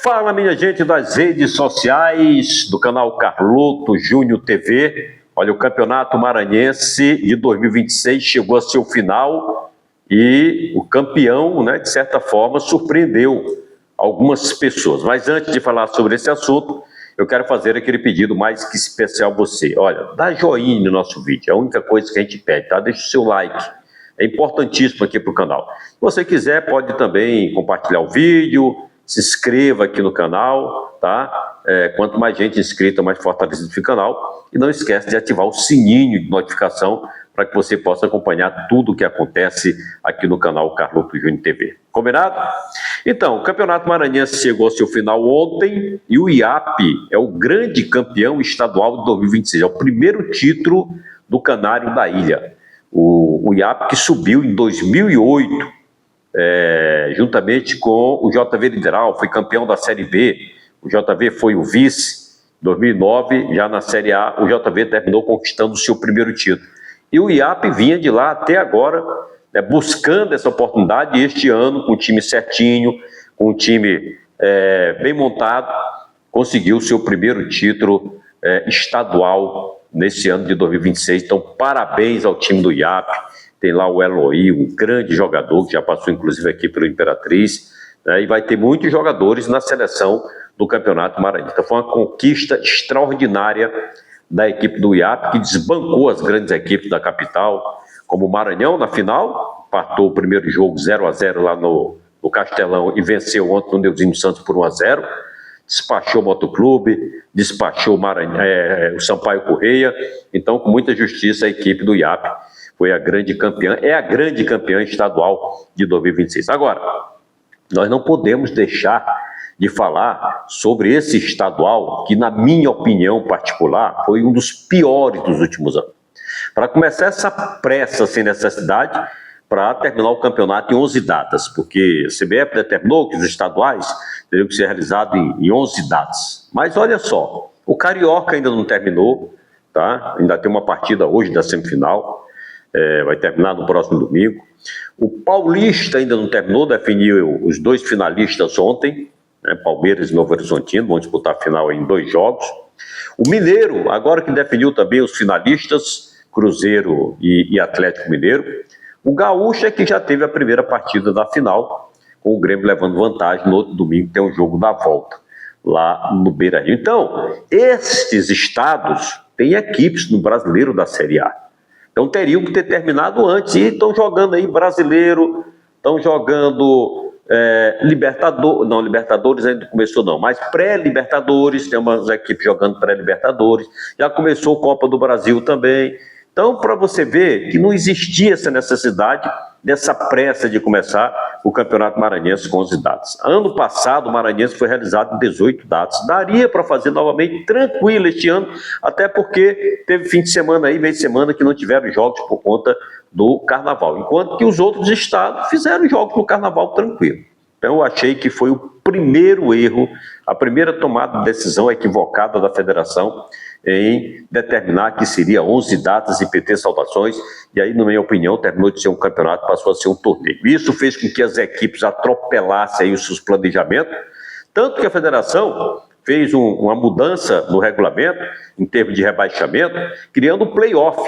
Fala, minha gente das redes sociais, do canal Carloto Júnior TV. Olha, o Campeonato Maranhense de 2026 chegou a seu final e o campeão, de certa forma, surpreendeu algumas pessoas. Mas antes de falar sobre esse assunto, eu quero fazer aquele pedido mais que especial a você. Olha, dá joinha no nosso vídeo, é a única coisa que a gente pede, tá? Deixa o seu like, é importantíssimo aqui para o canal. Se você quiser, pode também compartilhar o vídeo, se inscreva aqui no canal, tá? Quanto mais gente inscrita, mais fortalecido fica o canal. E não esquece de ativar o sininho de notificação para que você possa acompanhar tudo o que acontece aqui no canal Carloto Júnior TV. Combinado? Então, o Campeonato Maranhense chegou ao seu final ontem e o IAP é o grande campeão estadual de 2026. É o primeiro título do Canário da Ilha. O IAP que subiu em 2008, juntamente com o JV Litoral, foi campeão da Série B, o JV foi o vice, 2009, já na Série A, o JV terminou conquistando o seu primeiro título. E o IAP vinha de lá até agora, buscando essa oportunidade, e este ano, com o time certinho, com o time bem montado, conseguiu o seu primeiro título estadual nesse ano de 2026. Então, parabéns ao time do IAP. Tem lá o Eloy, um grande jogador, que já passou inclusive aqui pelo Imperatriz, e vai ter muitos jogadores na seleção do Campeonato Maranhense. Então foi uma conquista extraordinária da equipe do IAP, que desbancou as grandes equipes da capital, como o Maranhão na final, empatou o primeiro jogo 0-0 lá no Castelão e venceu ontem no Neuzinho Santos por 1-0, despachou o Motoclube, despachou o Sampaio Correia. Então, com muita justiça, a equipe do IAP foi a grande campeã, é a grande campeã estadual de 2026. Agora, nós não podemos deixar de falar sobre esse estadual, que na minha opinião particular, foi um dos piores dos últimos anos. Para começar essa pressa sem necessidade, para terminar o campeonato em 11 datas, porque a CBF determinou que os estaduais teriam que ser realizados em 11 datas. Mas olha só, o Carioca ainda não terminou, tá? Ainda tem uma partida hoje da semifinal, vai terminar no próximo domingo. O Paulista ainda não terminou, definiu os dois finalistas ontem, Palmeiras e Novo Horizontino, vão disputar a final em 2 jogos. O Mineiro, agora que definiu também os finalistas, Cruzeiro e Atlético Mineiro. O Gaúcho é que já teve a primeira partida da final, com o Grêmio levando vantagem. No outro domingo tem um jogo da volta, lá no Beira-Rio. Então, estes estados têm equipes no Brasileiro da Série A. Então teriam que ter terminado antes, e estão jogando aí Brasileiro, estão jogando Libertadores ainda não começou não, mas pré-Libertadores, tem umas equipes jogando pré-Libertadores, já começou Copa do Brasil também. Então, para você ver que não existia essa necessidade dessa pressa de começar o Campeonato Maranhense com 11 datas. Ano passado, o Maranhense foi realizado em 18 datas. Daria para fazer novamente tranquilo este ano, até porque teve fim de semana aí, meio de semana, que não tiveram jogos por conta do Carnaval, enquanto que os outros estados fizeram jogos no Carnaval tranquilo. Então, eu achei que foi o primeiro erro, a primeira tomada de decisão equivocada da federação em determinar que seria 11 datas e PT saudações, e aí, na minha opinião, terminou de ser um campeonato, passou a ser um torneio. Isso fez com que as equipes atropelassem aí os seus planejamentos, tanto que a federação fez uma mudança no regulamento, em termos de rebaixamento, criando um play-off.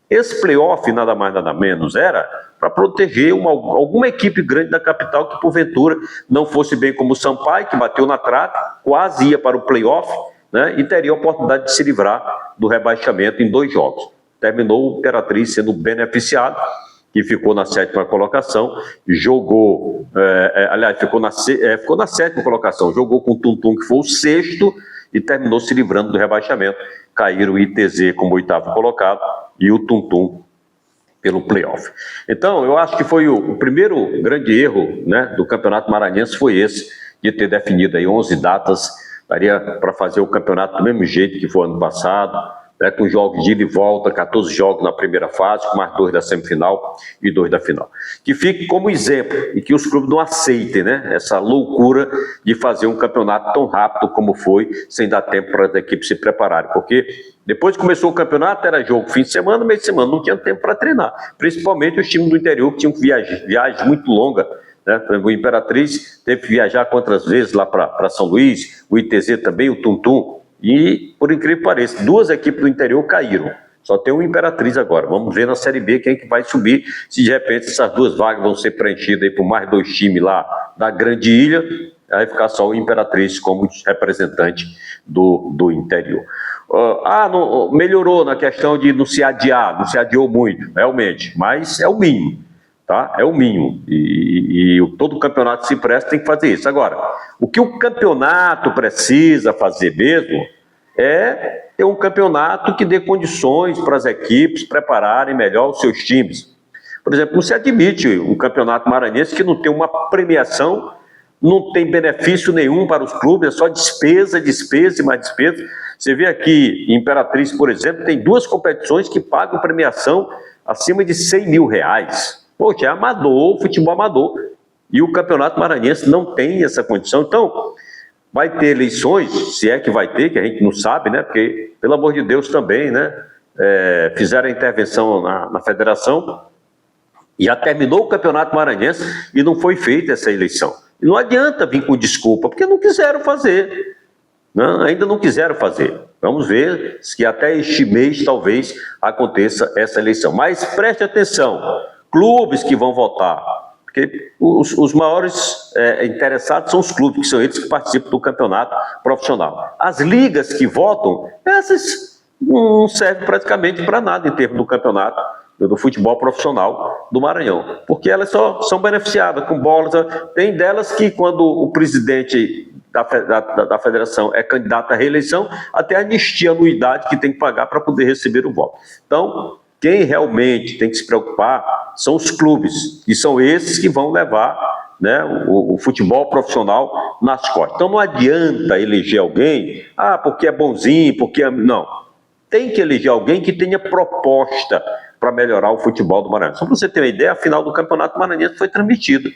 Esse play-off, nada mais nada menos, era para proteger alguma equipe grande da capital que, porventura, não fosse bem como o Sampaio, que bateu na trave, quase ia para o play-off, e teria a oportunidade de se livrar do rebaixamento em 2 jogos. Terminou o Imperatriz sendo beneficiado, que ficou na 7ª colocação, jogou, ficou na 7ª colocação, jogou com o Tum-Tum, que foi o 6º, e terminou se livrando do rebaixamento. Caíram o ITZ como 8º colocado e o Tum-Tum pelo playoff. Então, eu acho que foi o primeiro grande erro do Campeonato Maranhense, foi esse, de ter definido aí 11 datas. Daria para fazer o campeonato do mesmo jeito que foi ano passado, com jogos de ida e volta, 14 jogos na primeira fase, com mais 2 da semifinal e 2 da final. Que fique como exemplo e que os clubes não aceitem essa loucura de fazer um campeonato tão rápido como foi, sem dar tempo para as equipes se prepararem, porque depois que começou o campeonato, era jogo fim de semana, meio de semana, não tinha tempo para treinar, principalmente os times do interior que tinham viagens muito longas né? Por exemplo, o Imperatriz teve que viajar quantas vezes lá para São Luís, o ITZ também, o Tum-Tum, e, por incrível que pareça, 2 equipes do interior caíram. Só tem o Imperatriz agora. Vamos ver na Série B quem que vai subir, se de repente essas 2 vagas vão ser preenchidas aí por mais 2 times lá da Grande Ilha, aí vai ficar só o Imperatriz como representante do interior. Melhorou na questão de não se adiar, não se adiou muito, realmente, mas é o mínimo, tá? É o mínimo, e todo campeonato se presta tem que fazer isso. Agora, o que o campeonato precisa fazer mesmo é ter um campeonato que dê condições para as equipes prepararem melhor os seus times. Por exemplo, não se admite um campeonato maranhense que não tem uma premiação, não tem benefício nenhum para os clubes, é só despesa, despesa e mais despesa. Você vê aqui, Imperatriz, por exemplo, tem 2 competições que pagam premiação acima de R$100 mil. Poxa, é amador, futebol amador. E o Campeonato Maranhense não tem essa condição. Então, vai ter eleições, se é que vai ter, que a gente não sabe, né? Porque, pelo amor de Deus, também, né? Fizeram a intervenção na federação, e já terminou o Campeonato Maranhense e não foi feita essa eleição. E não adianta vir com desculpa, porque não quiseram fazer. Não, ainda não quiseram fazer. Vamos ver se até este mês talvez aconteça essa eleição. Mas preste atenção, clubes que vão votar, porque os maiores interessados são os clubes, que são eles que participam do campeonato profissional. As ligas que votam, essas não servem praticamente para nada em termos do campeonato do futebol profissional do Maranhão, porque elas só são beneficiadas com bolas. Tem delas que, quando o presidente da federação é candidato à reeleição, até anistia a anuidade que tem que pagar para poder receber o voto. Então, quem realmente tem que se preocupar são os clubes, e são esses que vão levar, né, o futebol profissional nas costas. Então não adianta eleger alguém, porque é bonzinho, porque não. Tem que eleger alguém que tenha proposta para melhorar o futebol do Maranhão. Só para você ter uma ideia, a final do Campeonato Maranhense foi transmitida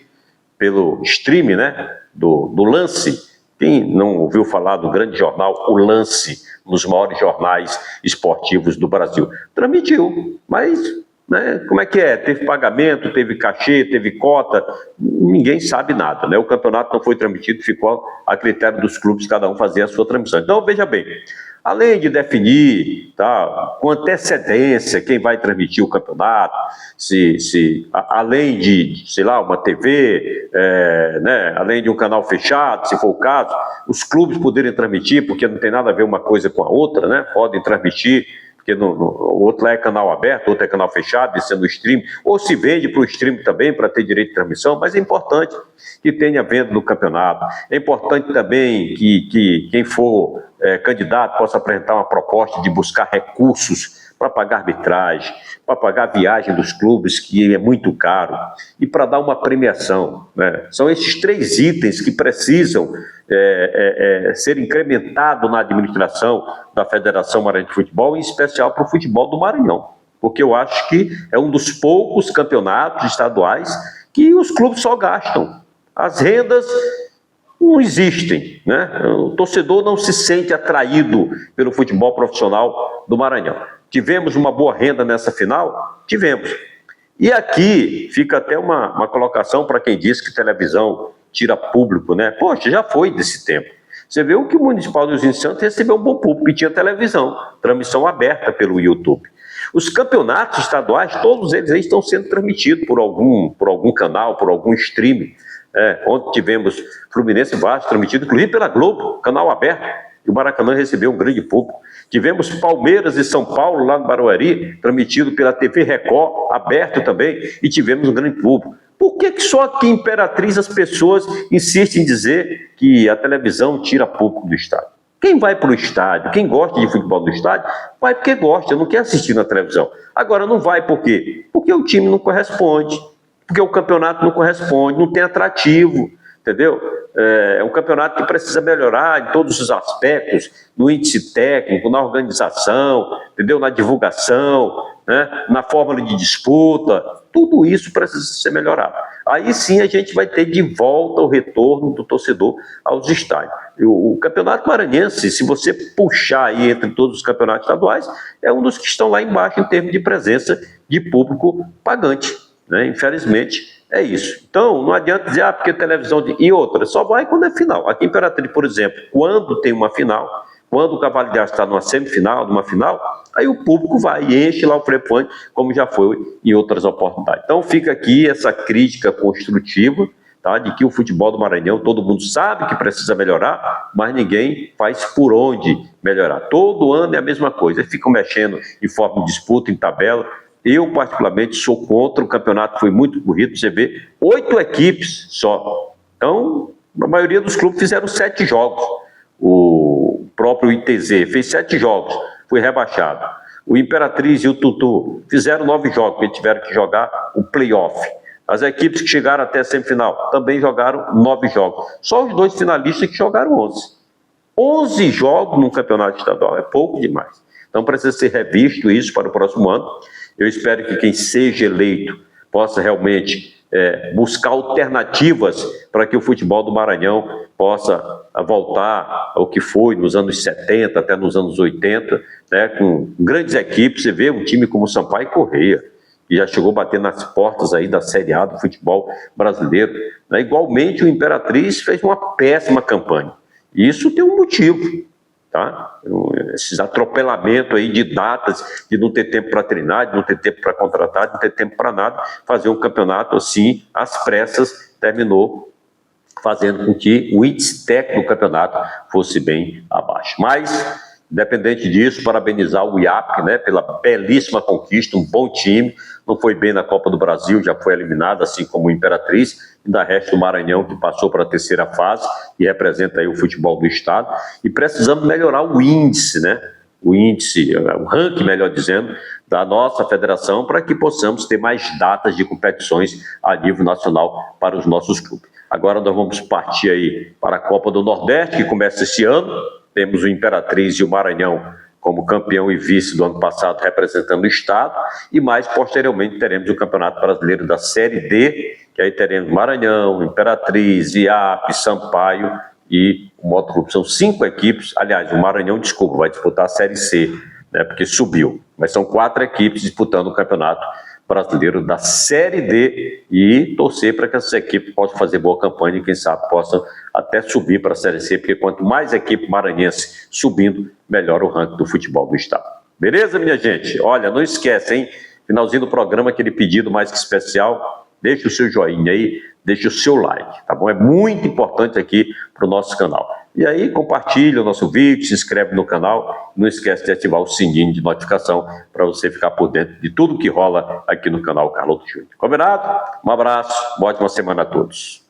pelo stream, né, do Lance. Quem não ouviu falar do grande jornal O Lance, um dos maiores jornais esportivos do Brasil? Transmitiu, mas, né, como é que é? Teve pagamento, teve cachê, teve cota, ninguém sabe nada, né? O campeonato não foi transmitido, ficou a critério dos clubes, cada um fazia a sua transmissão. Então, veja bem, além de definir, tá, com antecedência quem vai transmitir o campeonato, além de, sei lá, uma TV, né, além de um canal fechado, se for o caso, os clubes poderem transmitir, porque não tem nada a ver uma coisa com a outra, né? Podem transmitir, porque o outro lá é canal aberto, o outro é canal fechado, isso é no stream, ou se vende para o stream também, para ter direito de transmissão, mas é importante que tenha venda no campeonato. É importante também que quem for candidato possa apresentar uma proposta de buscar recursos para pagar arbitragem, para pagar a viagem dos clubes, que é muito caro, e para dar uma premiação, né? São esses 3 itens que precisam ser incrementados na administração da Federação Maranhense de Futebol, em especial para o futebol do Maranhão, porque eu acho que é um dos poucos campeonatos estaduais que os clubes só gastam. As rendas não existem, né? O torcedor não se sente atraído pelo futebol profissional do Maranhão. Tivemos uma boa renda nessa final? Tivemos. E aqui fica até uma colocação para quem diz que televisão tira público, né? Poxa, já foi desse tempo. Você vê o que o Municipal de Rio de Santos recebeu um bom público, e tinha televisão, transmissão aberta pelo YouTube. Os campeonatos estaduais, todos eles aí estão sendo transmitidos por algum canal, por algum streaming. Ontem tivemos Fluminense e Vasco transmitido, inclusive pela Globo, canal aberto, e o Maracanã recebeu um grande público. Tivemos Palmeiras e São Paulo lá no Barueri, transmitido pela TV Record, aberto também, e tivemos um grande público. Por que só aqui em Imperatriz as pessoas insistem em dizer que a televisão tira público do estádio? Quem vai para o estádio, quem gosta de futebol no estádio, vai porque gosta, não quer assistir na televisão. Agora não vai por quê? Porque o time não corresponde, porque o campeonato não corresponde, não tem atrativo, entendeu? É um campeonato que precisa melhorar em todos os aspectos, no índice técnico, na organização, entendeu? Na divulgação, né? Na fórmula de disputa, tudo isso precisa ser melhorado. Aí sim a gente vai ter de volta o retorno do torcedor aos estádios. O Campeonato Maranhense, se você puxar aí entre todos os campeonatos estaduais, é um dos que estão lá embaixo em termos de presença de público pagante, né? Infelizmente, é isso. Então, não adianta dizer, porque televisão... E outra, só vai quando é final. Aqui em Imperatriz, por exemplo, quando tem uma final, quando o Cavalo de Aço está numa semifinal, numa final, aí o público vai e enche lá o Frepões, como já foi em outras oportunidades. Então, fica aqui essa crítica construtiva, tá, de que o futebol do Maranhão, todo mundo sabe que precisa melhorar, mas ninguém faz por onde melhorar. Todo ano é a mesma coisa. Eles ficam mexendo em forma de disputa, em tabela. Eu, particularmente, sou contra. O campeonato foi muito corrido. Você vê 8 equipes só. Então, a maioria dos clubes fizeram 7 jogos. O próprio ITZ fez 7 jogos, foi rebaixado. O Imperatriz e o Tutu fizeram 9 jogos, porque tiveram que jogar o play-off. As equipes que chegaram até a semifinal também jogaram 9 jogos. Só os 2 finalistas que jogaram 11. 11 jogos num campeonato estadual é pouco demais. Então precisa ser revisto isso para o próximo ano. Eu espero que quem seja eleito possa realmente buscar alternativas para que o futebol do Maranhão possa voltar ao que foi nos anos 70 até nos anos 80, né, com grandes equipes. Você vê um time como o Sampaio Corrêa, que já chegou a bater nas portas aí da Série A do futebol brasileiro. Né? Igualmente o Imperatriz fez uma péssima campanha. Isso tem um motivo. Tá? Esses atropelamentos aí de datas, de não ter tempo para treinar, de não ter tempo para contratar, de não ter tempo para nada, fazer um campeonato assim, às pressas, terminou fazendo com que o índice técnico do campeonato fosse bem abaixo. Mas, independente disso, parabenizar o IAP, né, pela belíssima conquista, um bom time, não foi bem na Copa do Brasil, já foi eliminado, assim como o Imperatriz, ainda resta o Maranhão, que passou para a terceira fase e representa aí o futebol do estado, e precisamos melhorar o índice, né, o ranking, melhor dizendo, da nossa federação, para que possamos ter mais datas de competições a nível nacional para os nossos clubes. Agora nós vamos partir aí para a Copa do Nordeste, que começa esse ano. Temos o Imperatriz e o Maranhão como campeão e vice do ano passado, representando o estado, e mais posteriormente teremos o Campeonato Brasileiro da Série D, que aí teremos Maranhão, Imperatriz, IAP, Sampaio e o Moto Clube. São 5 equipes, aliás, o Maranhão, desculpa, vai disputar a Série C, né, porque subiu, mas são 4 equipes disputando o Campeonato Brasileiro da Série D, e torcer para que essas equipes possam fazer boa campanha e quem sabe possam até subir para a Série C, porque quanto mais equipe maranhense subindo, melhor o ranking do futebol do estado. Beleza, minha gente? Olha, não esquece, hein? Finalzinho do programa, aquele pedido mais que especial, deixa o seu joinha aí, deixa o seu like, tá bom? É muito importante aqui para o nosso canal. E aí, compartilha o nosso vídeo, se inscreve no canal, não esquece de ativar o sininho de notificação para você ficar por dentro de tudo que rola aqui no canal Carloto Júnior. Combinado? Um abraço, uma ótima semana a todos.